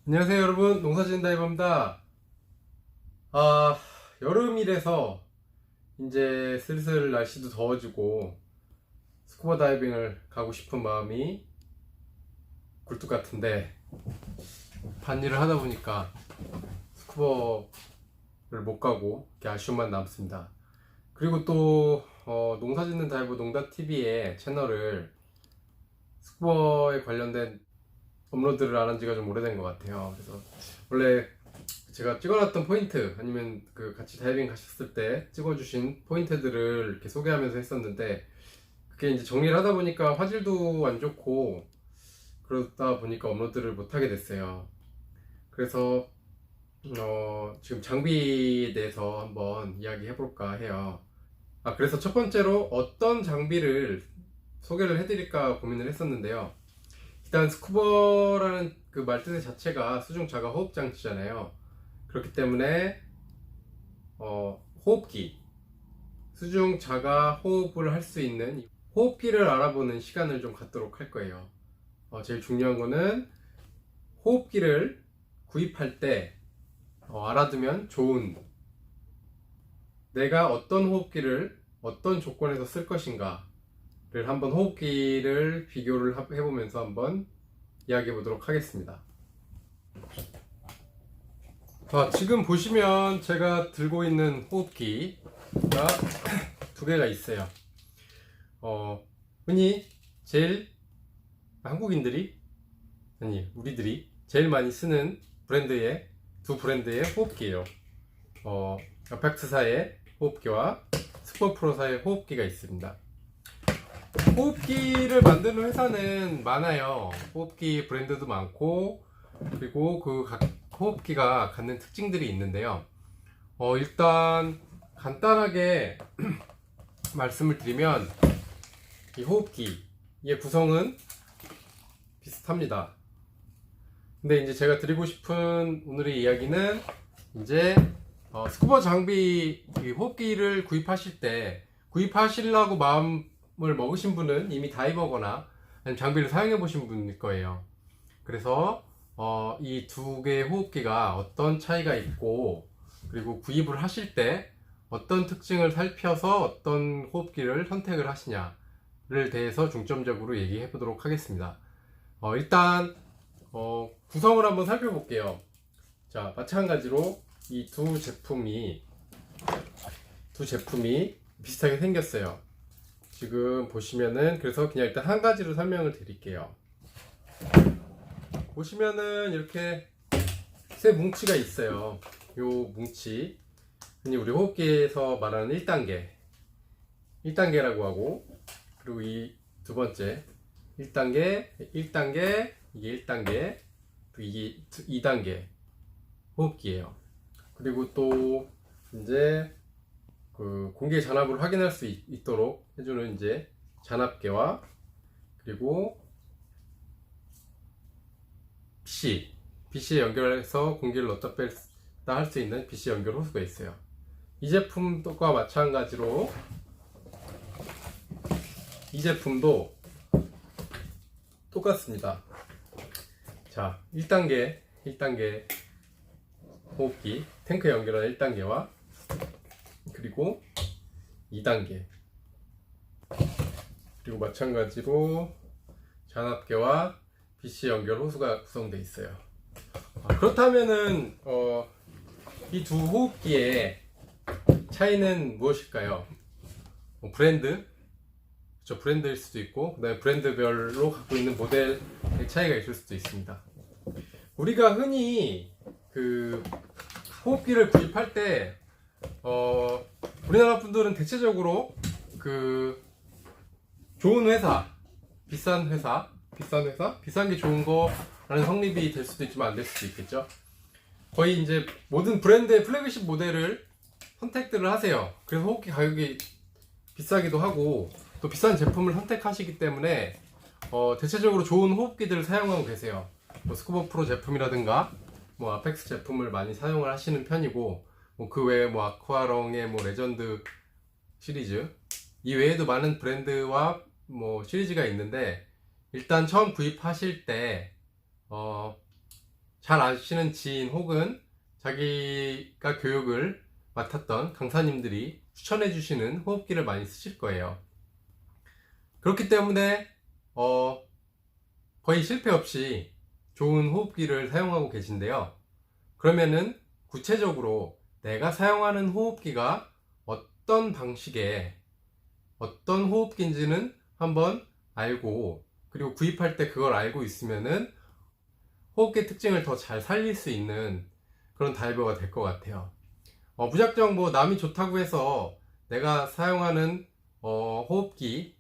안녕하세요 여러분, 농사짓는 다이버입니다. 여름이라서 이제 슬슬 날씨도 더워지고 스쿠버 다이빙을 가고 싶은 마음이 굴뚝 같은데, 반일을 하다 보니까 스쿠버를 못 가고 이렇게 아쉬움만 남습니다. 그리고 또 농사짓는 다이버 농다TV의 채널을 스쿠버에 관련된 업로드를 안 한 지가 좀 오래된 것 같아요. 그래서 원래 제가 찍어놨던 포인트, 아니면 그 같이 다이빙 가셨을 때 찍어주신 포인트들을 이렇게 소개하면서 했었는데, 그게 이제 정리를 하다 보니까 화질도 안 좋고 그러다 보니까 업로드를 못 하게 됐어요. 그래서 지금 장비에 대해서 한번 이야기해 볼까 해요. 그래서 첫 번째로 어떤 장비를 소개를 해드릴까 고민을 했었는데요. 일단 스쿠버라는 그 말뜻의 자체가 수중 자가 호흡 장치잖아요. 그렇기 때문에 호흡기, 수중 자가 호흡을 할 수 있는 호흡기를 알아보는 시간을 좀 갖도록 할 거예요. 제일 중요한 거는 호흡기를 구입할 때 알아두면 좋은, 내가 어떤 호흡기를 어떤 조건에서 쓸 것인가를 한번 호흡기를 비교를 해보면서 한번 이야기해 보도록 하겠습니다. 지금 보시면 제가 들고 있는 호흡기가 두 개가 있어요. 흔히 제일 한국인들이, 아니 우리들이 제일 많이 쓰는 브랜드의 두 브랜드의 호흡기예요. 어펙트사의 호흡기와 스쿠버프로사의 호흡기가 있습니다. 호흡기를 만드는 회사는 많아요. 호흡기 브랜드도 많고, 그리고 그 각 호흡기가 갖는 특징들이 있는데요. 일단 간단하게 말씀을 드리면, 이 호흡기의 구성은 비슷합니다. 근데 이제 제가 드리고 싶은 오늘의 이야기는, 이제 스쿠버 장비 호흡기를 구입하실 때, 구입하시려고 마음을 먹으신 분은 이미 다이버거나 아니면 장비를 사용해 보신 분일 거예요. 그래서 이 두 개의 호흡기가 어떤 차이가 있고, 그리고 구입을 하실 때 어떤 특징을 살펴서 어떤 호흡기를 선택을 하시냐를 대해서 중점적으로 얘기해 보도록 하겠습니다. 일단 구성을 한번 살펴볼게요. 자, 마찬가지로 이 두 제품이 비슷하게 생겼어요. 지금 보시면은, 그래서 그냥 일단 한 가지로 설명을 드릴게요. 보시면은 이렇게 세 뭉치가 있어요. 요 뭉치, 흔히 우리 호흡기에서 말하는 1단계라고 하고, 그리고 이 두 번째 1단계, 이게 1단계, 그리고 이게 2단계 호흡기예요. 그리고 또 이제 그 공기 잔압을 확인할 수 있도록 해주는 이제 잔압계와, 그리고 BC에 연결해서 공기를 넣었다 뺐다 할 수 있는 BC 연결 호스가 있어요. 이 제품과 마찬가지로 이 제품도 똑같습니다. 자, 1단계 호흡기, 탱크에 연결한 1단계와 그리고 2단계, 그리고 마찬가지로 잔압계와 BC 연결 호수가 구성되어 있어요. 그렇다면은 이 두 호흡기의 차이는 무엇일까요? 브랜드, 그렇죠, 브랜드일 수도 있고, 그다음에 브랜드별로 갖고 있는 모델의 차이가 있을 수도 있습니다. 우리가 흔히 그 호흡기를 구입할 때 우리나라 분들은 대체적으로 그 좋은 회사, 비싼 게 좋은 거라는 성립이 될 수도 있지만 안 될 수도 있겠죠. 거의 이제 모든 브랜드의 플래그십 모델을 선택들을 하세요. 그래서 호흡기 가격이 비싸기도 하고, 또 비싼 제품을 선택하시기 때문에 대체적으로 좋은 호흡기들을 사용하고 계세요. 뭐 스쿠버 프로 제품이라든가 뭐 아펙스 제품을 많이 사용을 하시는 편이고, 뭐 그 외에 뭐 아쿠아롱의 뭐 레전드 시리즈, 이 외에도 많은 브랜드와 뭐 시리즈가 있는데, 일단 처음 구입하실 때 잘 아시는 지인 혹은 자기가 교육을 맡았던 강사님들이 추천해 주시는 호흡기를 많이 쓰실 거예요. 그렇기 때문에 거의 실패 없이 좋은 호흡기를 사용하고 계신데요. 그러면은 구체적으로 내가 사용하는 호흡기가 어떤 방식의 어떤 호흡기인지는 한번 알고, 그리고 구입할 때 그걸 알고 있으면은 호흡기 특징을 더 잘 살릴 수 있는 그런 다이버가 될 것 같아요. 무작정 뭐 남이 좋다고 해서 내가 사용하는 호흡기도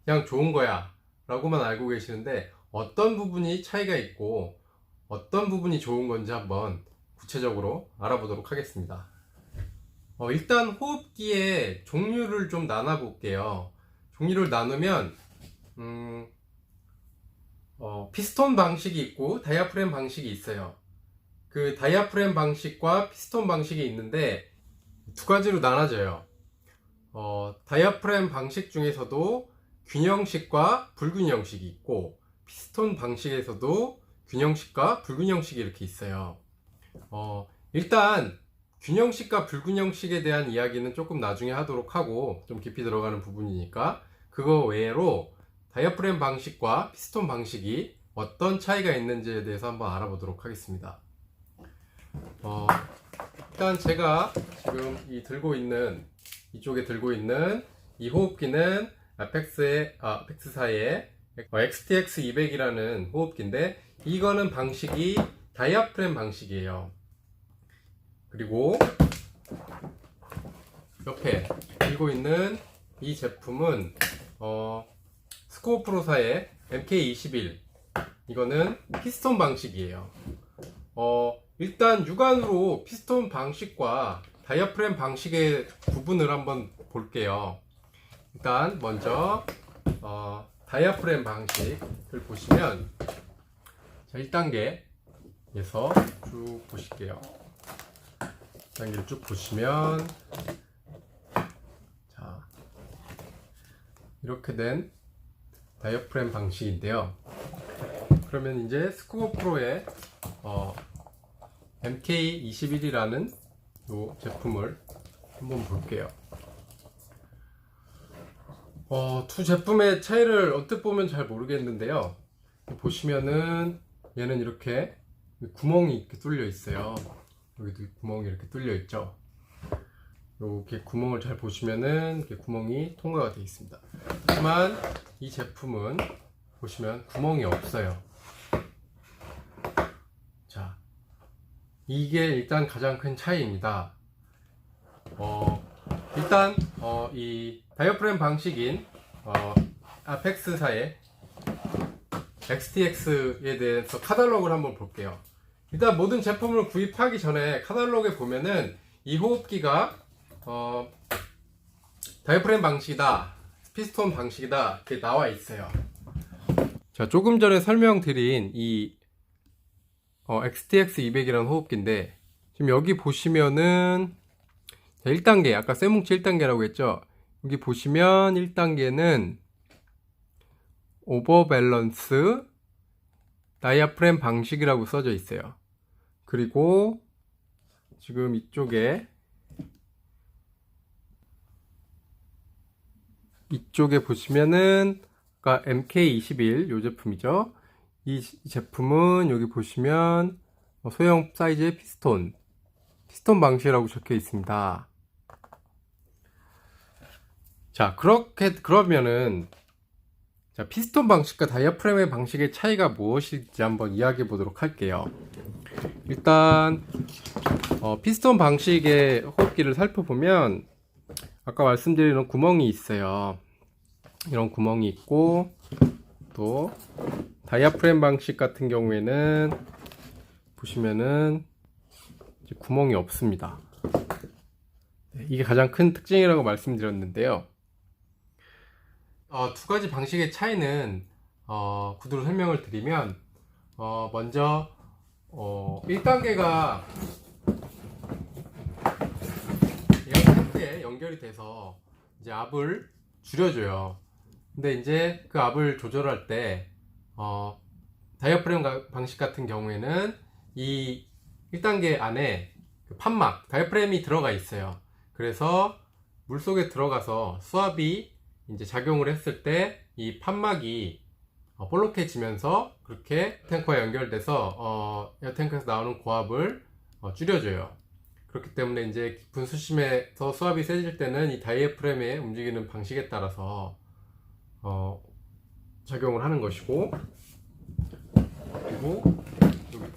그냥 좋은 거야 라고만 알고 계시는데, 어떤 부분이 차이가 있고 어떤 부분이 좋은 건지 한번 구체적으로 알아보도록 하겠습니다. 일단 호흡기의 종류를 좀 나눠 볼게요. 종류를 나누면 피스톤 방식이 있고 다이아프램 방식이 있어요. 그 다이아프램 방식과 피스톤 방식이 있는데 두 가지로 나눠져요. 다이아프램 방식 중에서도 균형식과 불균형식이 있고, 피스톤 방식에서도 균형식과 불균형식이 이렇게 있어요. 일단 균형식과 불균형식에 대한 이야기는 조금 나중에 하도록 하고, 좀 깊이 들어가는 부분이니까 그거 외로 다이아프램 방식과 피스톤 방식이 어떤 차이가 있는지에 대해서 한번 알아보도록 하겠습니다. 일단 제가 지금 이쪽에 들고 있는 이 호흡기는 아펙스사의 XTX200이라는 호흡기인데, 이거는 방식이 다이아프램 방식이에요. 그리고 옆에 들고 있는 이 제품은 스코어프로사의 MK21, 이거는 피스톤 방식이에요. 일단 육안으로 피스톤 방식과 다이아프램 방식의 구분을 한번 볼게요. 일단 먼저 다이아프램 방식을 보시면, 자, 1단계에서 쭉 보실게요. 1단계를 쭉 보시면, 자, 이렇게 된 다이아프램 방식인데요. 그러면 이제 스코어프로의 MK21이라는 이 제품을 한번 볼게요. 두 제품의 차이를 어떻게 보면 잘 모르겠는데요. 보시면은 얘는 이렇게 구멍이 이렇게 뚫려 있어요. 여기도 구멍이 이렇게 뚫려 있죠. 이렇게 구멍을 잘 보시면은 이렇게 구멍이 통과가 되어 있습니다. 하지만 이 제품은 보시면 구멍이 없어요. 자, 이게 일단 가장 큰 차이입니다. 일단 이 다이아프램 방식인 아펙스사의 XTX에 대해서 카탈로그를 한번 볼게요. 일단 모든 제품을 구입하기 전에 카탈로그에 보면은 이 호흡기가 다이아프램 방식이다, 피스톤 방식이다, 이렇게 나와 있어요. 자, 조금 전에 설명드린 이 XTX200이라는 호흡기인데, 지금 여기 보시면은 1단계, 아까 쇠뭉치 1단계라고 했죠. 여기 보시면 1단계는 오버밸런스 다이아프램 방식이라고 써져 있어요. 그리고 지금 이쪽에 보시면은 아까 MK21 요 제품이죠. 이 제품은 여기 보시면 소형 사이즈의 피스톤 방식이라고 적혀 있습니다. 자, 그러면은, 자, 피스톤 방식과 다이아프램의 방식의 차이가 무엇일지 한번 이야기해 보도록 할게요. 일단 피스톤 방식의 호흡기를 살펴보면 아까 말씀드린 이런 구멍이 있어요. 이런 구멍이 있고, 또 다이아프램 방식 같은 경우에는 보시면은 이제 구멍이 없습니다. 이게 가장 큰 특징이라고 말씀드렸는데요. 두 가지 방식의 차이는 구두로 설명을 드리면, 먼저 1단계가 에어팬에 연결이 돼서 이제 압을 줄여줘요. 근데 이제 그 압을 조절할 때 다이어프램 방식 같은 경우에는 이 1단계 안에 그 판막, 다이어프램이 들어가 있어요. 그래서 물속에 들어가서 수압이 이제 작용을 했을 때 이 판막이 볼록해지면서 그렇게 탱커에 연결돼서 에어탱크에서 나오는 고압을 줄여줘요. 그렇기 때문에 이제 깊은 수심에서 수압이 세질 때는 이 다이어프램의 움직이는 방식에 따라서 작용을 하는 것이고, 그리고 여기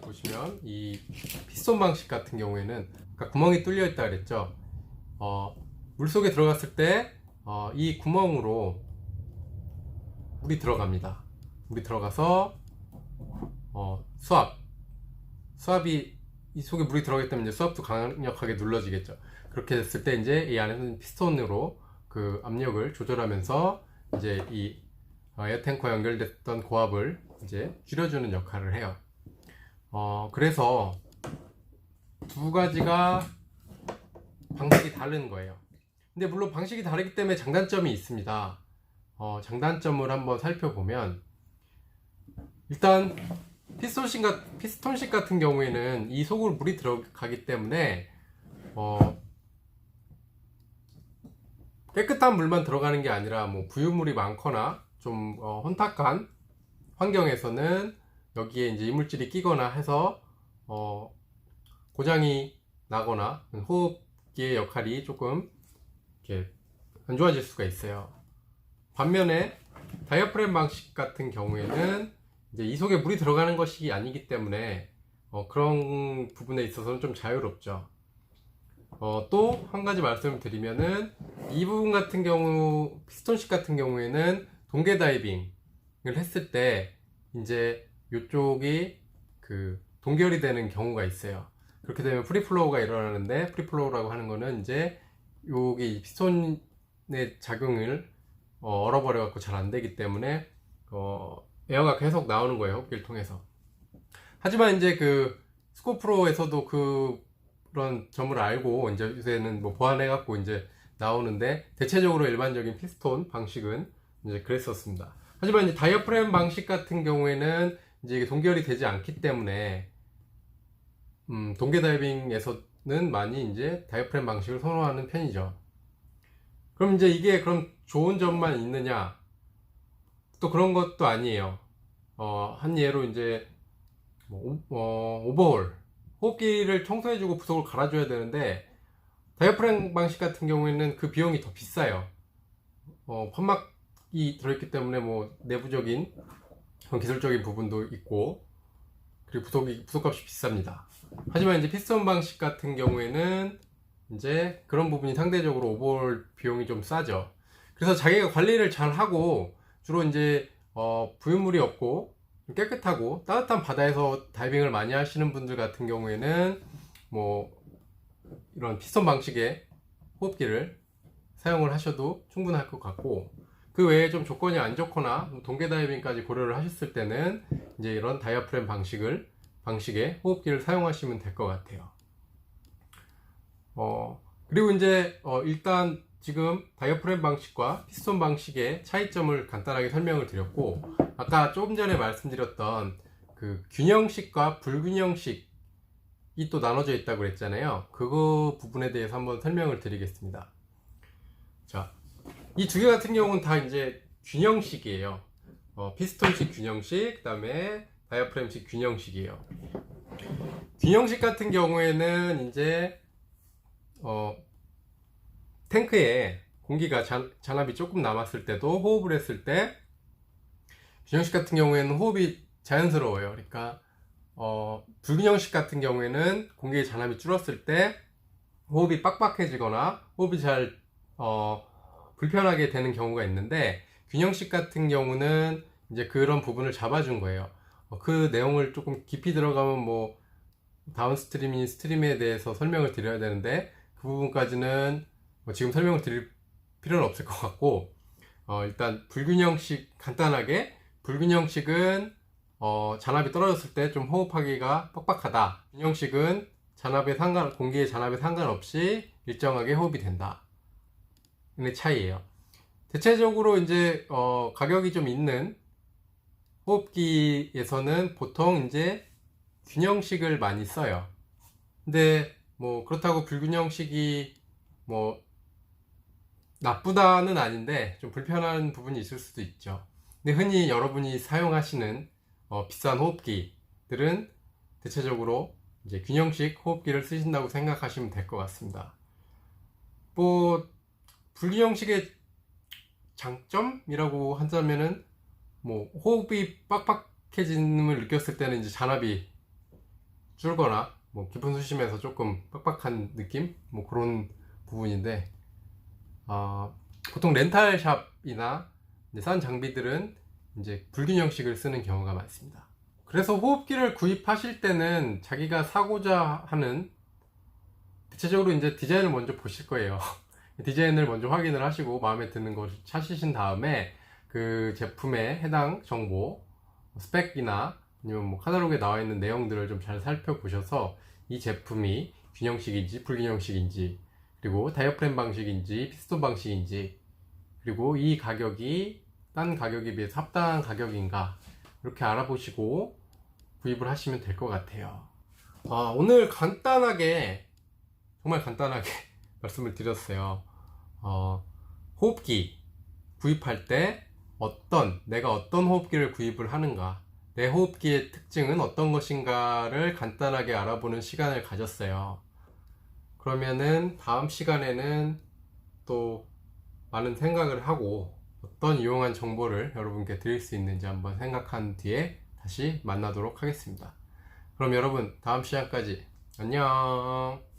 보시면 이 피스톤 방식 같은 경우에는 아까 구멍이 뚫려 있다 그랬죠. 물속에 들어갔을 때 이 구멍으로 물이 들어갑니다. 물이 들어가서 수압이 이 속에 물이 들어가기 때문에 이제 수압도 강력하게 눌러지겠죠. 그렇게 됐을 때 이제 이 안에는 피스톤으로 그 압력을 조절하면서 이제 이 에어탱커에 연결됐던 고압을 이제 줄여주는 역할을 해요. 그래서 두 가지가 방식이 다른 거예요. 근데 물론 방식이 다르기 때문에 장단점이 있습니다. 장단점을 한번 살펴보면, 일단 피스톤식 같은 경우에는 이 속으로 물이 들어가기 때문에 깨끗한 물만 들어가는 게 아니라 뭐 부유물이 많거나 좀 혼탁한 환경에서는 여기에 이제 이물질이 끼거나 해서 고장이 나거나 호흡기의 역할이 조금 이렇게 안 좋아질 수가 있어요. 반면에 다이어프램 방식 같은 경우에는 이제 이 속에 물이 들어가는 것이 아니기 때문에 그런 부분에 있어서는 좀 자유롭죠. 또 한 가지 말씀을 드리면은 이 부분 같은 경우, 피스톤식 같은 경우에는 동계 다이빙을 했을 때 이제 이쪽이 그 동결이 되는 경우가 있어요. 그렇게 되면 프리플로우가 일어나는데, 프리플로우라고 하는 거는 이제 여기 피스톤의 작용을 얼어버려 갖고 잘 안 되기 때문에 에어가 계속 나오는 거예요, 호흡기를 통해서. 하지만 이제 그 스코프로에서도 그런 점을 알고 이제 요새는 뭐 보완해 갖고 이제 나오는데, 대체적으로 일반적인 피스톤 방식은 이제 그랬었습니다. 하지만 이제 다이어프램 방식 같은 경우에는 이제 이게 동결이 되지 않기 때문에 동계 다이빙에서는 많이 이제 다이어프램 방식을 선호하는 편이죠. 그럼 이제 이게 그럼 좋은 점만 있느냐? 또 그런 것도 아니에요. 한 예로 이제 오버홀, 호흡기를 청소해주고 부속을 갈아줘야 되는데, 다이어프램 방식 같은 경우에는 그 비용이 더 비싸요. 판막이 들어있기 때문에 뭐 내부적인 기술적인 부분도 있고, 그리고 부속값이 비쌉니다. 하지만 이제 피스톤 방식 같은 경우에는 이제 그런 부분이 상대적으로 오버홀 비용이 좀 싸죠. 그래서 자기가 관리를 잘 하고, 주로 이제 부유물이 없고 깨끗하고 따뜻한 바다에서 다이빙을 많이 하시는 분들 같은 경우에는 뭐 이런 피스톤 방식의 호흡기를 사용을 하셔도 충분할 것 같고, 그 외에 좀 조건이 안 좋거나 동계 다이빙까지 고려를 하셨을 때는 이제 이런 다이어프램 방식의 호흡기를 사용하시면 될 것 같아요. 그리고 이제 일단 지금 다이어프램 방식과 피스톤 방식의 차이점을 간단하게 설명을 드렸고, 아까 조금 전에 말씀드렸던 그 균형식과 불균형식이 또 나눠져 있다고 그랬잖아요. 그거 부분에 대해서 한번 설명을 드리겠습니다. 자, 이 두 개 같은 경우는 다 이제 균형식이에요. 피스톤식 균형식, 그 다음에 다이어프램식 균형식이에요. 균형식 같은 경우에는 이제 탱크에 공기가 잔압이 조금 남았을 때도 호흡을 했을 때, 균형식 같은 경우에는 호흡이 자연스러워요. 그러니까 불균형식 같은 경우에는 공기의 잔압이 줄었을 때 호흡이 빡빡해지거나 호흡이 잘 불편하게 되는 경우가 있는데, 균형식 같은 경우는 이제 그런 부분을 잡아준 거예요. 그 내용을 조금 깊이 들어가면 뭐 다운스트림인 스트림에 대해서 설명을 드려야 되는데, 그 부분까지는 지금 설명을 드릴 필요는 없을 것 같고, 일단 불균형식 간단하게, 불균형식은 잔압이 떨어졌을 때 좀 호흡하기가 빡빡하다. 균형식은 공기의 잔압에 상관없이 일정하게 호흡이 된다. 의 차이예요. 대체적으로 이제 가격이 좀 있는 호흡기에서는 보통 이제 균형식을 많이 써요. 근데 뭐 그렇다고 불균형식이 뭐 나쁘다는 아닌데 좀 불편한 부분이 있을 수도 있죠. 근데 흔히 여러분이 사용하시는 비싼 호흡기들은 대체적으로 이제 균형식 호흡기를 쓰신다고 생각하시면 될 것 같습니다. 뭐 불균형식의 장점이라고 하자면은 뭐 호흡이 빡빡해짐을 느꼈을 때는 이제 잔압이 줄거나 뭐 깊은 수심에서 조금 빡빡한 느낌 뭐 그런 부분인데 보통 렌탈샵이나 싼 장비들은 이제 불균형식을 쓰는 경우가 많습니다. 그래서 호흡기를 구입하실 때는 자기가 사고자 하는 대체적으로 이제 디자인을 먼저 보실 거예요. 디자인을 먼저 확인을 하시고 마음에 드는 것을 찾으신 다음에 그 제품에 해당 정보, 스펙이나 아니면 뭐 카탈로그에 나와 있는 내용들을 좀 잘 살펴보셔서 이 제품이 균형식인지 불균형식인지, 그리고 다이어프램 방식인지 피스톤 방식인지, 그리고 이 가격이 딴 가격에 비해서 합당한 가격인가 이렇게 알아보시고 구입을 하시면 될 것 같아요. 오늘 간단하게, 정말 간단하게 말씀을 드렸어요. 호흡기 구입할 때 내가 어떤 호흡기를 구입을 하는가, 내 호흡기의 특징은 어떤 것인가를 간단하게 알아보는 시간을 가졌어요. 그러면은 다음 시간에는 또 많은 생각을 하고 어떤 유용한 정보를 여러분께 드릴 수 있는지 한번 생각한 뒤에 다시 만나도록 하겠습니다. 그럼 여러분 다음 시간까지 안녕.